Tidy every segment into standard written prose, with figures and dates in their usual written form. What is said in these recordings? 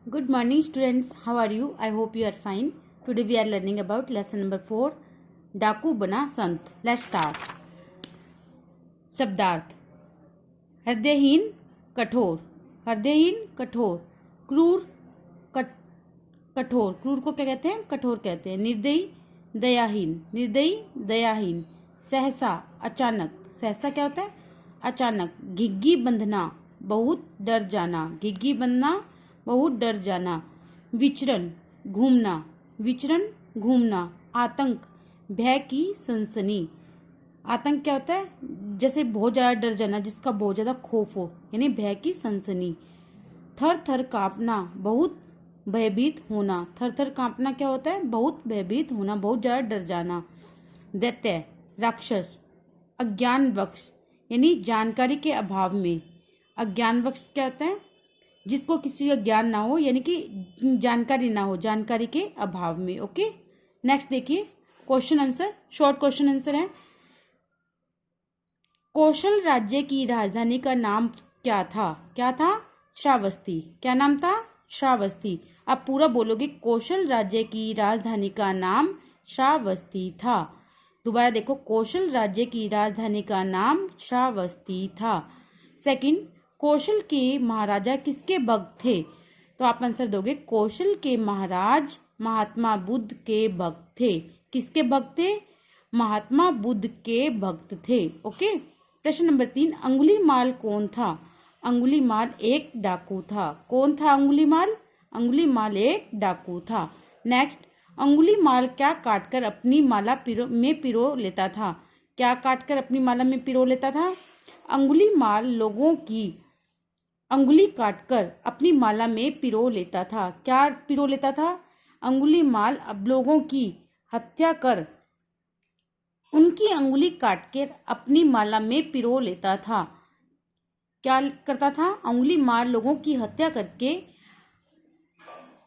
Good morning students, how are you? I hope you are fine. Today we are learning about lesson number 4, डाकू बना संत. Let's start. शब्दार्थ. हृदयहीन कठोर, हृदयहीन कठोर, क्रूर कठोर, क्रूर को क्या कहते हैं? कठोर कहते हैं. निर्दयी दयाहीन, निर्दयी दयाहीन. सहसा अचानक, सहसा क्या होता है? अचानक. घिग्गी बंधना बहुत डर जाना, घिग्गी बंधना बहुत डर जाना. विचरण घूमना, विचरण घूमना. आतंक भय की सनसनी, आतंक क्या होता है? जैसे बहुत ज़्यादा डर जाना, जिसका बहुत ज़्यादा खौफ हो, यानी भय की सनसनी. थर थर कांपना बहुत भयभीत होना, थर थर कांपना क्या होता है? बहुत भयभीत होना, बहुत ज़्यादा डर जाना. दैत्य राक्षस. अज्ञानवश यानी जानकारी के अभाव में. अज्ञानवश क्या होता है? जिसको किसी का ज्ञान ना हो, यानी कि जानकारी ना हो, जानकारी के अभाव में. ओके, नेक्स्ट देखिए question answer. Short question answer है. कौशल राज्य की राजधानी का नाम क्या था? क्या था? श्रावस्ती. क्या नाम था? श्रावस्ती. आप पूरा बोलोगे. कौशल राज्य की राजधानी का नाम श्रावस्ती था. दोबारा देखो. कौशल राज्य की राजधानी का नाम श्रावस्ती था. सेकंड, कौशल के महाराजा किसके भक्त थे? तो आप आंसर दोगे. कौशल के महाराज महात्मा बुद्ध के भक्त थे. किसके भक्त थे? महात्मा बुद्ध के भक्त थे. ओके. प्रश्न नंबर 3, अंगुलीमाल कौन था? अंगुलीमाल एक डाकू था. कौन था अंगुलीमाल? अंगुलीमाल एक डाकू था. नेक्स्ट, अंगुलीमाल क्या काटकर अपनी माला में पिरो लेता था? क्या काटकर अपनी माला में पिरो लेता था? अंगुलीमाल लोगों की अंगुली काटकर अपनी माला में पिरो लेता था. क्या पिरो लेता था? अंगुलीमाल अब लोगों की हत्या कर उनकी अंगुली काटकर अपनी माला में पिरो लेता था. क्या करता था? अंगुलीमाल लोगों की हत्या करके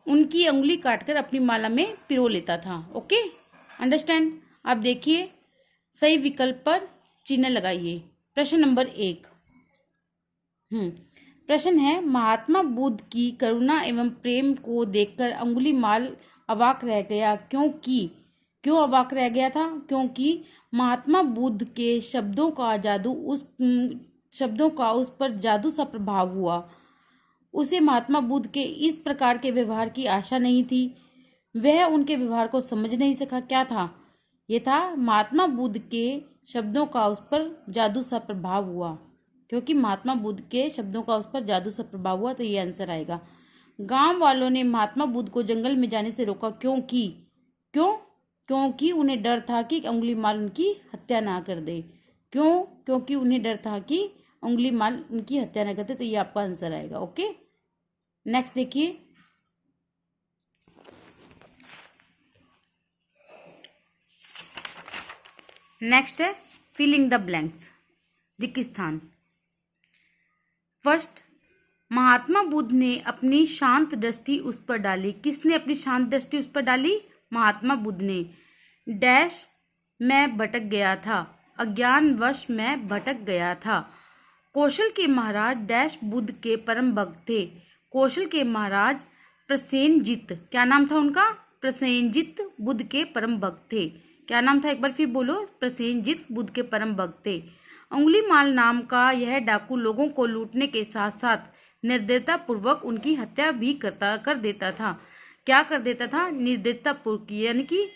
उनकी अंगुली काटकर अपनी माला में पिरो लेता था. Okay, understand. अब देखिए, सही विकल्प पर चिन्ह लगाइए. प्रश्न नंबर 1. प्रश्न है, महात्मा बुद्ध की करुणा एवं प्रेम को देखकर अंगुलीमाल अवाक रह गया. क्यों अवाक रह गया था? क्योंकि महात्मा बुद्ध के शब्दों का उस पर जादू सा प्रभाव हुआ. उसे महात्मा बुद्ध के इस प्रकार के व्यवहार की आशा नहीं थी. वह उनके व्यवहार को समझ नहीं सका. क्या था? ये था महात्मा बुद्ध के शब्दों का उस पर जादू सा प्रभाव हुआ. क्योंकि महात्मा बुद्ध के शब्दों का उस पर जादू सा प्रभाव हुआ, तो ये आंसर आएगा. गांव वालों ने महात्मा बुद्ध को जंगल में जाने से रोका. क्योंकि उन्हें डर था कि अंगुलीमाल उनकी हत्या ना कर दे. क्योंकि उन्हें डर था कि अंगुलीमाल उनकी हत्या ना करते. तो ये आपका आंसर आएगा. ओके, नेक्स्ट देखिए. नेक्स्ट है फिलिंग द ब्लैंक्स, रिक्त स्थान. फर्स्ट, महात्मा बुद्ध ने अपनी शांत दृष्टि उस पर डाली. किसने अपनी शांत दृष्टि उस पर डाली? महात्मा बुद्ध ने. डैश मैं भटक गया था, अज्ञानवश मैं भटक गया था. कौशल के महाराज डैश बुद्ध के परम भक्त थे. कौशल के महाराज प्रसेनजित, क्या नाम था उनका? प्रसेनजित बुद्ध के परम भक्त थे. क्या नाम था? एक बार फिर बोलो. प्रसेनजित बुद्ध के परम भक्त थे. अंगुलीमाल नाम का यह डाकू लोगों को लूटने के साथ साथ निर्दयता पूर्वक उनकी हत्या भी कर देता था. क्या कर देता था? निर्दयता पूर्वक, यानी कि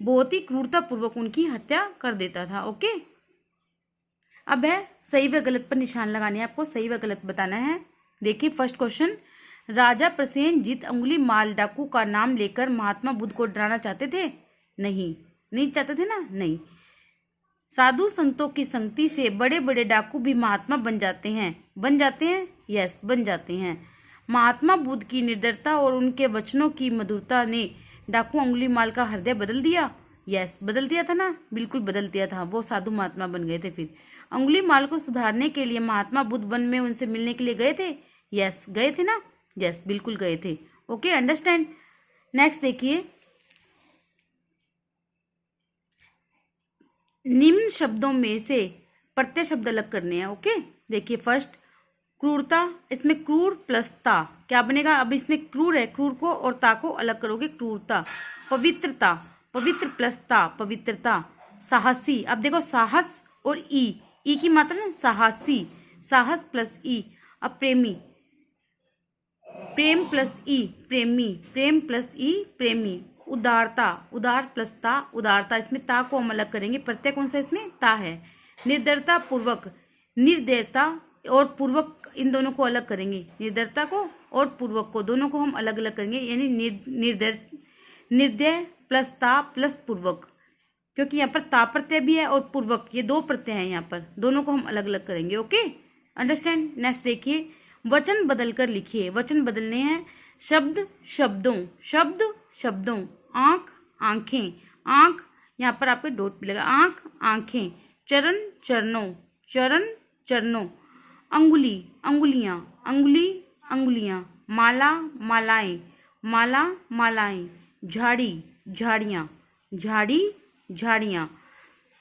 बहुत ही क्रूरता पूर्वक उनकी हत्या कर देता था. ओके, अब है सही व गलत पर निशान लगाने हैं. आपको सही व गलत बताना है. देखिए फर्स्ट क्वेश्चन, राजा प्रसेनजित अंगुलीमाल डाकू का नाम लेकर महात्मा बुद्ध को डराना चाहते थे? नहीं चाहते थे ना. नहीं. साधु संतों की संगति से बड़े बड़े डाकू भी महात्मा बन जाते हैं. यस, बन जाते हैं. महात्मा बुद्ध की निर्दयता और उनके वचनों की मधुरता ने डाकू अंगुलीमाल का हृदय बदल दिया. यस, बदल दिया था ना. बिल्कुल बदल दिया था. वो साधु महात्मा बन गए थे. फिर अंगुलीमाल को सुधारने के लिए महात्मा बुद्ध वन में उनसे मिलने के लिए गए थे. यस, गए थे ना. यस, बिल्कुल गए थे. Okay, understand. नेक्स्ट देखिए, निम्न शब्दों में से प्रत्यय शब्द अलग करने हैं. ओके, देखिए फर्स्ट, क्रूरता, इसमें क्रूर प्लस ता क्या बनेगा? अब इसमें क्रूर है, क्रूर को और ता को अलग करोगे, क्रूरता। पवित्रता, पवित्र प्लस ता, पवित्रता। साहसी, अब देखो साहस और ई की मात्रा ना, साहसी, साहस प्लस ई। अब प्रेमी, प्रेम प्लस ई, प्रेमी, प्रेम प्लस ई, प्रेमी। उदारता, उदार प्लस ता, उदारता, इसमें ता को हम अलग करेंगे, प्रत्यय कौन सा इसमें? ता है। निर्दयता पूर्वक, निर्दयता और पूर्वक इन दोनों को अलग करेंगे, निर्दयता को और पूर्वक को दोनों को हम अलग अलग करेंगे, यानी निर्दय प्लस ता प्लस पूर्वक, क्योंकि यहाँ पर ता प्रत्यय भी है और पूर्वक, ये दो प्रत्यय हैं यहाँ पर, दोनों को हम अलग अलग करेंगे। Okay, understand. नेक्स्ट देखिए, वचन बदल कर लिखिए। वचन बदलने हैं। शब्द शब्दों, शब्द शब्दों। आंख आंखें, आंख यहाँ पर आपके डॉट मिलेगा, आंख आंखें। चरण चरणों, चरण चरणों। अंगुली अंगुलियां, अंगुली अंगुलियां। माला मालाएं, माला मालाएं। झाड़ी झाड़ियां, झाड़ी झाड़ियां।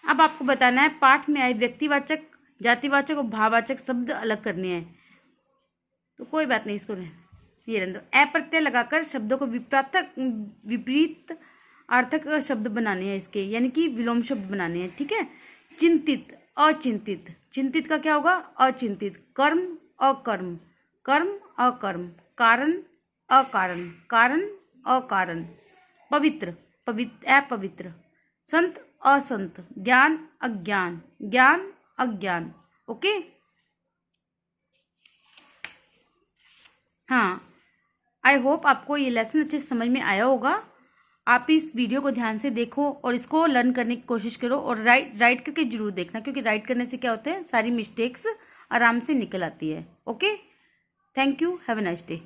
अब आपको बताना है पाठ में आए व्यक्तिवाचक, जातिवाचक और भाववाचक शब्द अलग करने हैं, तो कोई बात नहीं, इसको ये रहने दो। ए प्रत्यय लगाकर शब्दों को विपरीत अर्थक शब्द बनाने हैं इसके, यानी कि विलोम शब्द बनाने हैं, ठीक है। चिंतित अचिंतित, चिंतित का क्या होगा? अचिंतित। कर्म अकर्म, कर्म अकर्म। कारण अकारण, कारण अकारण। पवित्र अपवित्र। संत असंत। ज्ञान अज्ञान, ज्ञान अज्ञान। ओके, हाँ, आई होप आपको ये लेसन अच्छे से समझ में आया होगा। आप इस वीडियो को ध्यान से देखो और इसको लर्न करने की कोशिश करो, और राइट करके जरूर देखना, क्योंकि राइट करने से क्या होता है, सारी मिस्टेक्स आराम से निकल आती है। Okay, thank you, have a nice day.